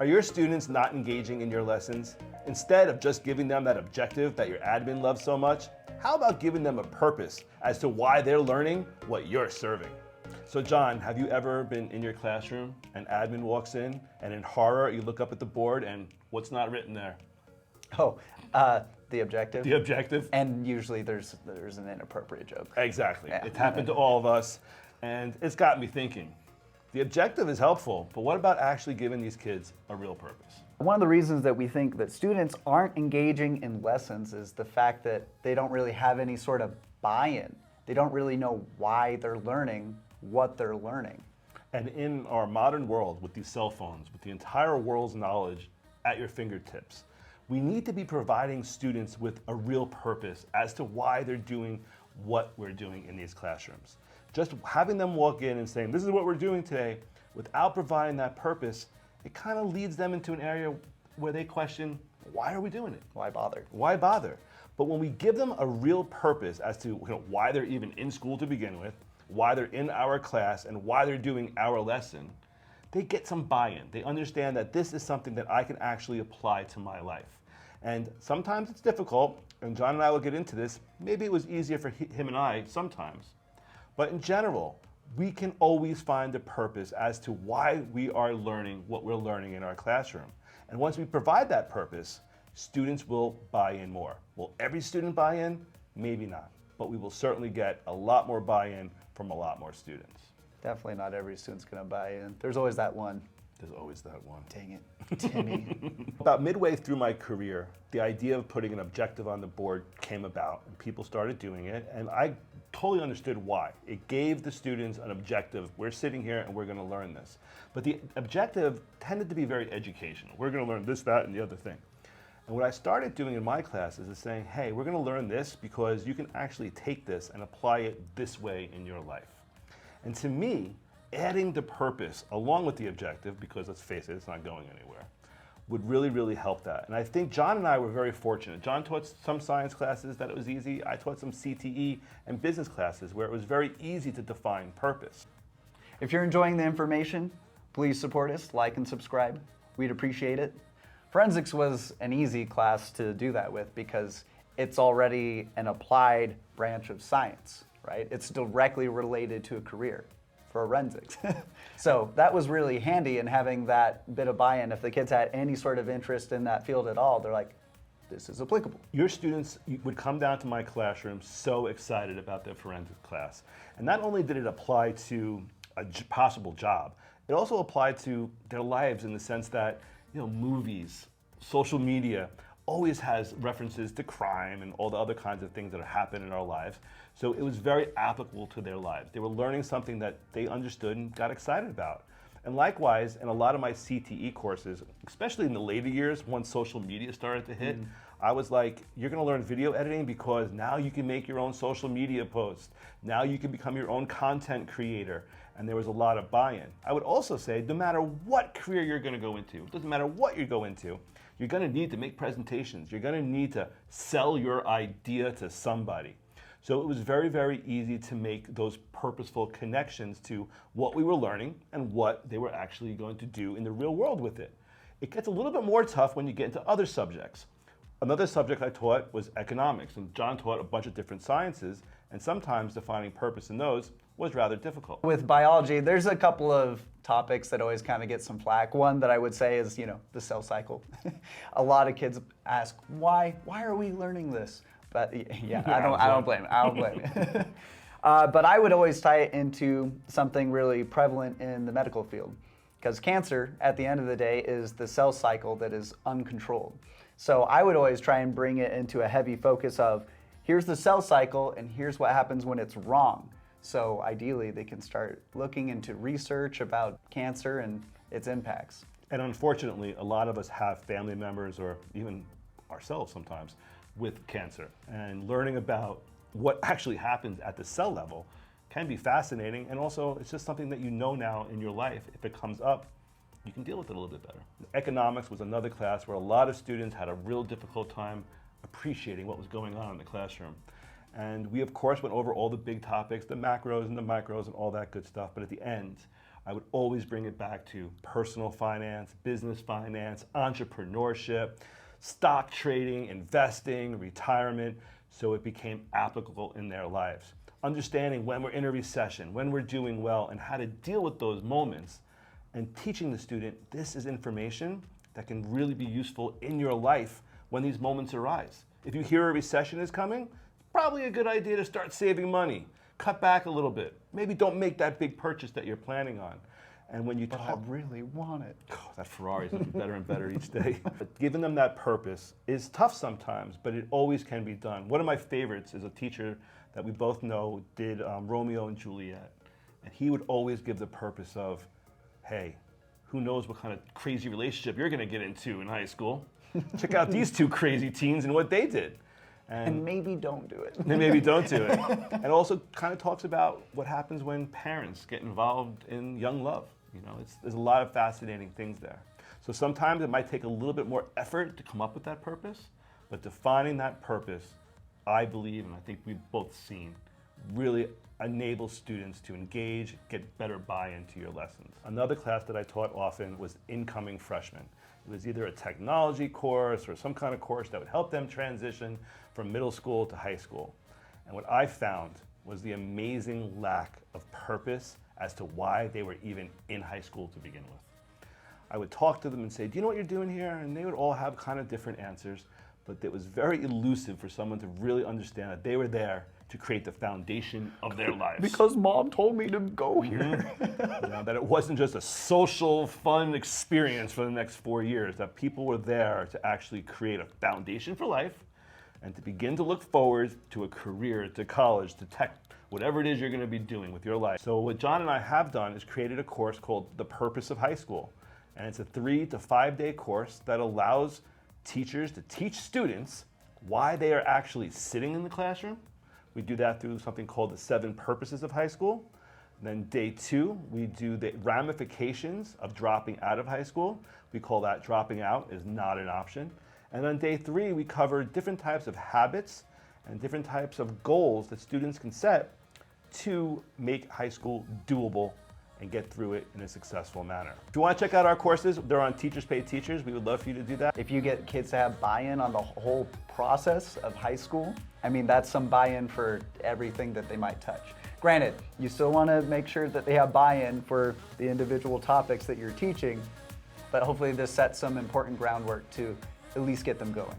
Are your students not engaging in your lessons? Instead of just giving them that objective that your admin loves so much, how about giving them a purpose as to why they're learning what you're serving? So John, have you ever been in your classroom and admin walks in and in horror you look up at the board and what's not written there? Oh, the objective. The objective? And usually there's an inappropriate joke. Exactly. Yeah. It's happened to all of us, and it's got me thinking. The objective is helpful, but what about actually giving these kids a real purpose? One of the reasons that we think that students aren't engaging in lessons is the fact that they don't really have any sort of buy-in. They don't really know why they're learning what they're learning. And in our modern world, with these cell phones, with the entire world's knowledge at your fingertips, we need to be providing students with a real purpose as to why they're doing what we're doing in these classrooms. Just having them walk in and saying, this is what we're doing today, without providing that purpose, it kind of leads them into an area where they question, why are we doing it? Why bother? Why bother? But when we give them a real purpose as to why they're even in school to begin with, why they're in our class, and why they're doing our lesson, they get some buy-in. They understand that this is something that I can actually apply to my life. And sometimes it's difficult, and John and I will get into this. Maybe it was easier for him and I sometimes. But in general, we can always find a purpose as to why we are learning what we're learning in our classroom. And once we provide that purpose, students will buy in more. Will every student buy in? Maybe not. But we will certainly get a lot more buy-in from a lot more students. Definitely not every student's going to buy in. There's always that one. There's always that one. Dang it, Timmy. About midway through my career, the idea of putting an objective on the board came about, and people started doing it, and I totally understood why. It gave the students an objective. We're sitting here and we're going to learn this. But the objective tended to be very educational. We're going to learn this, that, and the other thing. And what I started doing in my classes is saying, hey, we're going to learn this because you can actually take this and apply it this way in your life. And to me, adding the purpose along with the objective, because let's face it, it's not going anywhere, would really, really help that. And I think John and I were very fortunate. John taught some science classes that it was easy. I taught some CTE and business classes where it was very easy to define purpose. If you're enjoying the information, please support us, like and subscribe. We'd appreciate it. Forensics was an easy class to do that with because it's already an applied branch of science, right? It's directly related to a career. Forensics. So that was really handy in having that bit of buy-in. If the kids had any sort of interest in that field at all, they're like, this is applicable. Your students would come down to my classroom so excited about their forensics class. And not only did it apply to a possible job, it also applied to their lives in the sense that, movies, social media, always has references to crime and all the other kinds of things that happen in our lives. So it was very applicable to their lives. They were learning something that they understood and got excited about. And likewise, in a lot of my CTE courses, especially in the later years, once social media started to hit, I was like, you're gonna learn video editing because now you can make your own social media posts. Now you can become your own content creator. And there was a lot of buy-in. I would also say, no matter what career you're gonna go into, it doesn't matter what you go into, you're gonna need to make presentations. You're gonna need to sell your idea to somebody. So it was very, very easy to make those purposeful connections to what we were learning and what they were actually going to do in the real world with it. It gets a little bit more tough when you get into other subjects. Another subject I taught was economics, and John taught a bunch of different sciences, and sometimes defining purpose in those was rather difficult. With biology, there's a couple of topics that always kind of get some flack. One that I would say is, the cell cycle. A lot of kids ask, why are we learning this? But yeah, I don't blame it. But I would always tie it into something really prevalent in the medical field. Because cancer, at the end of the day, is the cell cycle that is uncontrolled. So I would always try and bring it into a heavy focus of, here's the cell cycle and here's what happens when it's wrong. So ideally, they can start looking into research about cancer and its impacts. And unfortunately, a lot of us have family members or even ourselves sometimes with cancer. And learning about what actually happens at the cell level can be fascinating. And also, it's just something that you know now in your life. If it comes up, you can deal with it a little bit better. Economics was another class where a lot of students had a real difficult time appreciating what was going on in the classroom. And we, of course, went over all the big topics, the macros and the micros and all that good stuff. But at the end, I would always bring it back to personal finance, business finance, entrepreneurship, stock trading, investing, retirement, so it became applicable in their lives. Understanding when we're in a recession, when we're doing well, and how to deal with those moments, and teaching the student this is information that can really be useful in your life when these moments arise. If you hear a recession is coming, it's probably a good idea to start saving money. Cut back a little bit. Maybe don't make that big purchase that you're planning on. And when you But I really want it. Oh, that Ferrari's getting better and better each day. But giving them that purpose is tough sometimes, but it always can be done. One of my favorites is a teacher that we both know did Romeo and Juliet. And he would always give the purpose of, hey, who knows what kind of crazy relationship you're going to get into in high school. Check out these two crazy teens and what they did. And maybe don't do it. And maybe don't do it. And also kind of talks about what happens when parents get involved in young love. You know, there's a lot of fascinating things there. So sometimes it might take a little bit more effort to come up with that purpose, but defining that purpose, I believe, and I think we've both seen, really enables students to engage, get better buy-in to your lessons. Another class that I taught often was incoming freshmen. It was either a technology course or some kind of course that would help them transition from middle school to high school. And what I found was the amazing lack of purpose as to why they were even in high school to begin with. I would talk to them and say, do you know what you're doing here? And they would all have kind of different answers, but it was very elusive for someone to really understand that they were there to create the foundation of their lives. Because mom told me to go here. You know, that it wasn't just a social, fun experience for the next 4 years, that people were there to actually create a foundation for life and to begin to look forward to a career, to college, to tech, whatever it is you're going to be doing with your life. So what John and I have done is created a course called The Purpose of High School. And it's a 3 to 5 day course that allows teachers to teach students why they are actually sitting in the classroom. We do that through something called the 7 Purposes of High School. And then day 2, we do the ramifications of dropping out of high school. We call that dropping out is not an option. And on day 3, we cover different types of habits and different types of goals that students can set to make high school doable and get through it in a successful manner. If you want to check out our courses, they're on Teachers Pay Teachers. We would love for you to do that. If you get kids to have buy-in on the whole process of high school, I mean, that's some buy-in for everything that they might touch. Granted, you still want to make sure that they have buy-in for the individual topics that you're teaching, but hopefully this sets some important groundwork to at least get them going.